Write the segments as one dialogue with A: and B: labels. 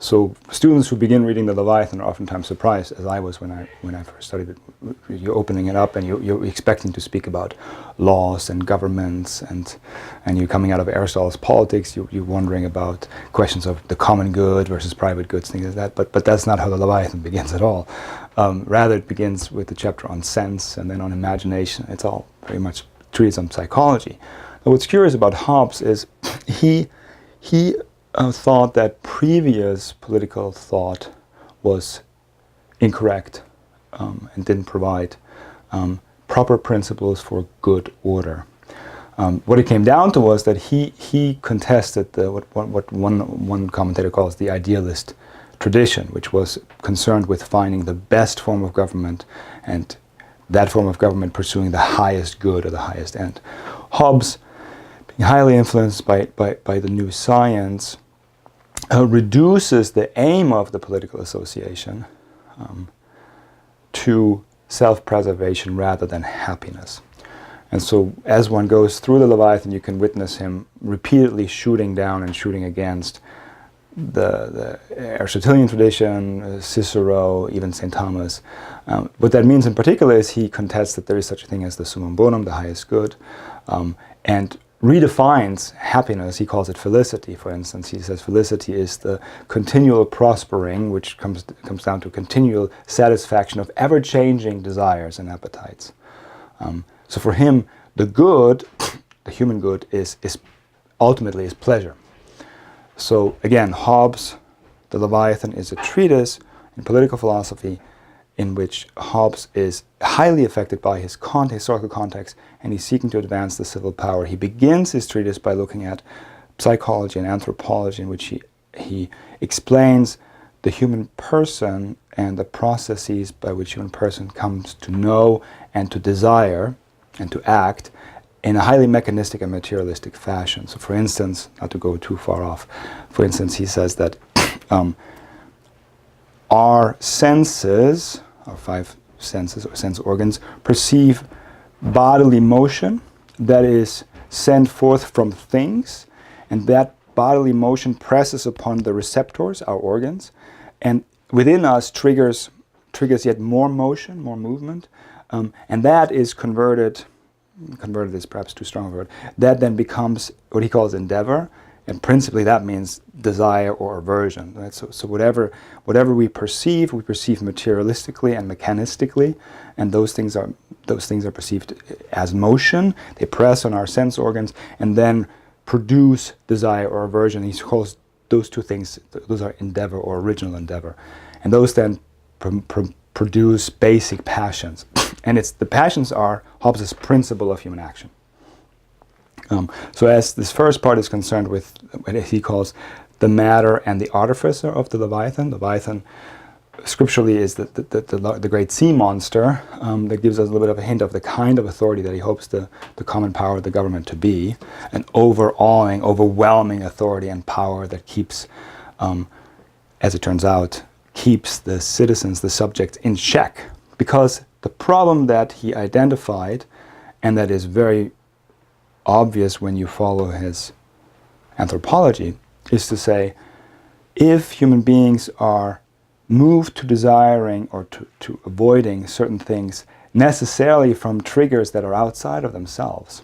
A: So students who begin reading the Leviathan are oftentimes surprised, as I was when I first studied it. You're opening it up and you're expecting to speak about laws and governments, and you're coming out of Aristotle's politics. You're wondering about questions of the common good versus private goods, things like that. But that's not how the Leviathan begins at all. Rather, it begins with the chapter on sense and then on imagination. It's all very much treatise on psychology. Now, what's curious about Hobbes is he thought that previous political thought was incorrect and didn't provide proper principles for good order. What it came down to was that he contested what one commentator calls the idealist tradition, which was concerned with finding the best form of government and that form of government pursuing the highest good or the highest end. Hobbes, being highly influenced by the new science, reduces the aim of the political association to self-preservation rather than happiness. And so as one goes through the Leviathan, you can witness him repeatedly shooting down and shooting against the Aristotelian tradition, Cicero, even St. Thomas. What that means in particular is he contests that there is such a thing as the summum bonum, the highest good, and redefines happiness. He calls it felicity, for instance. He says felicity is the continual prospering, which comes down to continual satisfaction of ever-changing desires and appetites. So for him, the good, the human good, is ultimately is pleasure. So again, Hobbes, the Leviathan, is a treatise in political philosophy in which Hobbes is highly affected by his historical context, and he's seeking to advance the civil power. He begins his treatise by looking at psychology and anthropology, in which he explains the human person and the processes by which human person comes to know and to desire and to act in a highly mechanistic and materialistic fashion. So for instance, not to go too far off, for instance, he says that our senses, our five senses or sense organs, perceive bodily motion that is sent forth from things, and that bodily motion presses upon the receptors, our organs, and within us triggers yet more motion, more movement, and that is converted is perhaps too strong a word, that then becomes what he calls endeavor, and principally that means desire or aversion. Right? So whatever we perceive materialistically and mechanistically, and those things are perceived as motion. They press on our sense organs and then produce desire or aversion. He calls those two things, those are endeavor or original endeavor, and those then produce basic passions. And the passions are Hobbes' principle of human action. So as this first part is concerned with what he calls the matter and the artificer of the Leviathan. Leviathan scripturally is the great sea monster that gives us a little bit of a hint of the kind of authority that he hopes the common power of the government to be, an overawing, overwhelming authority and power that keeps, as it turns out, keeps the citizens, the subjects, in check. Because the problem that he identified, and that is very obvious when you follow his anthropology, is to say, if human beings are moved to desiring or to avoiding certain things necessarily from triggers that are outside of themselves,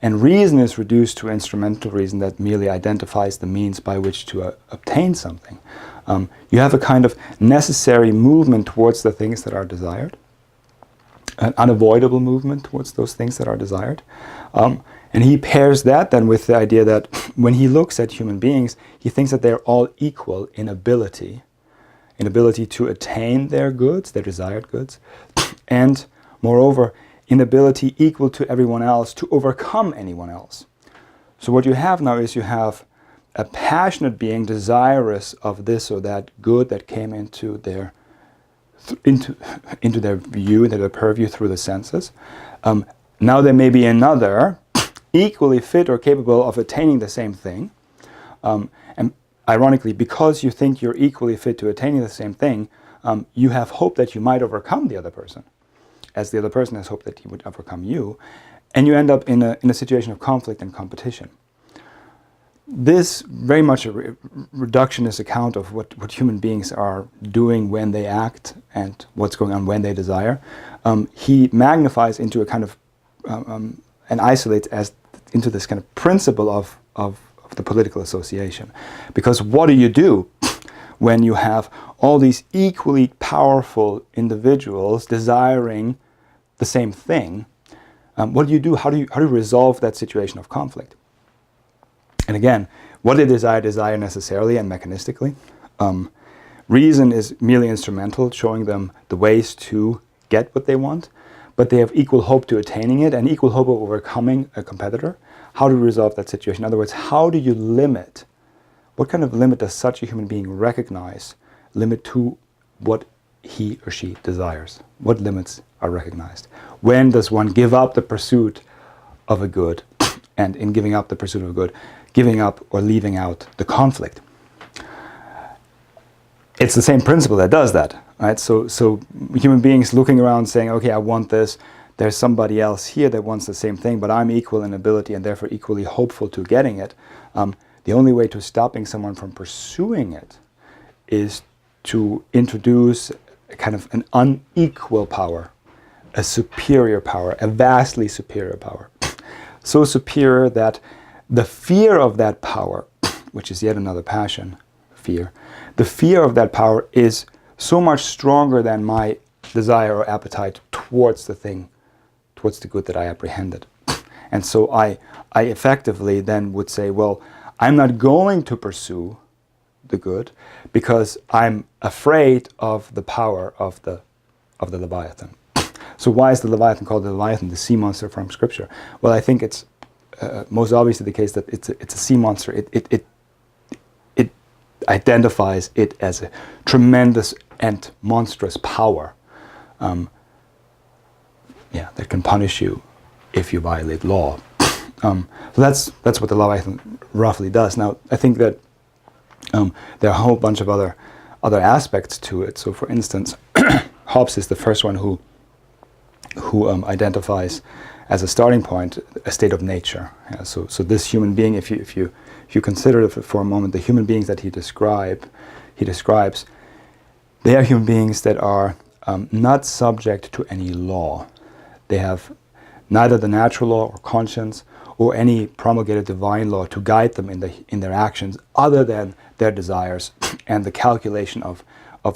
A: and reason is reduced to instrumental reason that merely identifies the means by which to obtain something, you have a kind of necessary movement towards the things that are desired, an unavoidable movement towards those things that are desired. And he pairs that then with the idea that when he looks at human beings, he thinks that they're all equal in ability to attain their goods, their desired goods, and moreover, in ability equal to everyone else to overcome anyone else. So what you have now is you have a passionate being desirous of this or that good that came into their view, into their purview through the senses. Now there may be another equally fit or capable of attaining the same thing. And ironically, because you think you're equally fit to attaining the same thing, you have hope that you might overcome the other person, as the other person has hoped that he would overcome you, and you end up in a situation of conflict and competition. this very much a reductionist account of what human beings are doing when they act and what's going on when they desire. He magnifies into a kind of and isolates as into this kind of principle of the political association. Because what do when you have all these equally powerful individuals desiring the same thing? What do? How do you resolve that situation of conflict? And again, what they desire necessarily and mechanistically. Reason is merely instrumental, showing them the ways to get what they want, but they have equal hope to attaining it and equal hope of overcoming a competitor. How to resolve that situation? In other words, how do you limit? What kind of limit does such a human being recognize? Limit to what he or she desires. What limits are recognized? When does one give up the pursuit of a good, and in giving up the pursuit of a good, giving up or leaving out the conflict? It's the same principle that does that, right? So human beings looking around saying, okay, I want this, there's somebody else here that wants the same thing, but I'm equal in ability and therefore equally hopeful to getting it. The only way to stopping someone from pursuing it is to introduce a kind of an unequal power, a superior power, a vastly superior power. So superior that the fear of that power, which is yet another passion, fear, the fear of that power is so much stronger than my desire or appetite towards the thing, towards the good that I apprehended. And so I effectively then would say, well, I'm not going to pursue the good because I'm afraid of the power of the Leviathan. So why is the Leviathan called the Leviathan, the sea monster from Scripture? Well, I think it's most obviously the case that it's a sea monster. It identifies it as a tremendous and monstrous power that can punish you if you violate law. So that's what the Leviathan roughly does. Now, I think that there are a whole bunch of other aspects to it. So, for instance, Hobbes is the first one who identifies as a starting point a state of nature. Yeah, so this human being, if you consider it for a moment, the human beings that he describes, they are human beings that are not subject to any law. They have neither the natural law or conscience or any promulgated divine law to guide them in their actions other than their desires and the calculation of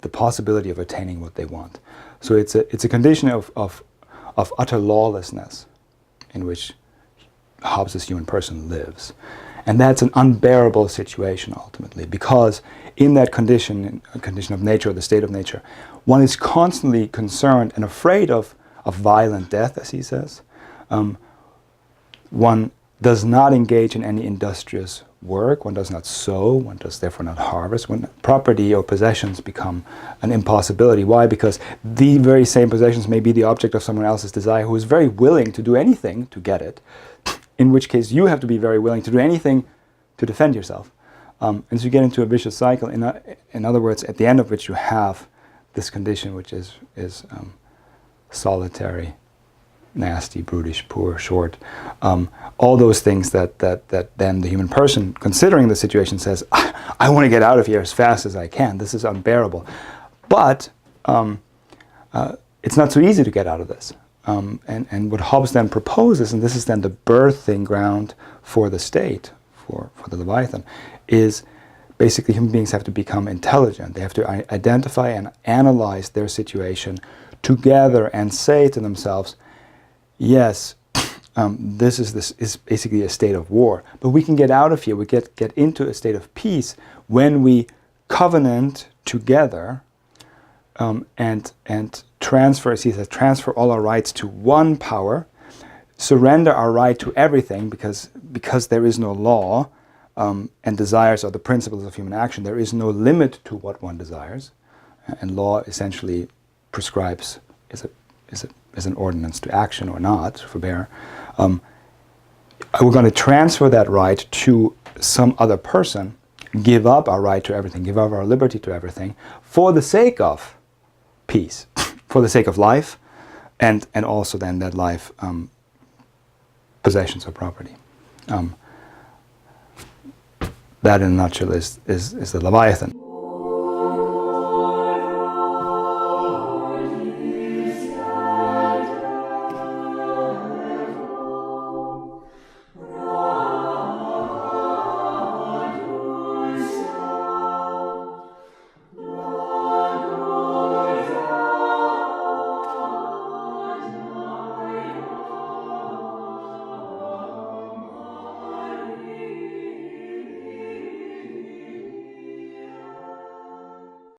A: the possibility of attaining what they want. So it's a condition of utter lawlessness in which Hobbes' human person lives. And that's an unbearable situation ultimately, because in that condition, a condition of nature, the state of nature, one is constantly concerned and afraid of violent death, as he says. One does not engage in any industrious work, one does not sow, one does therefore not harvest. When property or possessions become an impossibility. Why? Because the very same possessions may be the object of someone else's desire who is very willing to do anything to get it, in which case you have to be very willing to do anything to defend yourself. And so you get into a vicious cycle, in other words, at the end of which you have this condition which is solitary, nasty, brutish, poor, short, all those things that then the human person, considering the situation, says, I want to get out of here as fast as I can. This is unbearable. But it's not so easy to get out of this. And what Hobbes then proposes, and this is then the birthing ground for the state, for the Leviathan, is basically human beings have to become intelligent. They have to identify and analyze their situation together and say to themselves, yes, this is basically a state of war, but we can get out of here. We get into a state of peace when we covenant together and transfer, as he says, transfer all our rights to one power, surrender our right to everything because there is no law, and desires are the principles of human action. There is no limit to what one desires, and law essentially prescribes is an ordinance to action or not, forbear. We're going to transfer that right to some other person, give up our right to everything, give up our liberty to everything, for the sake of peace, for the sake of life, and also then that life, possessions or property. that in a nutshell is the Leviathan.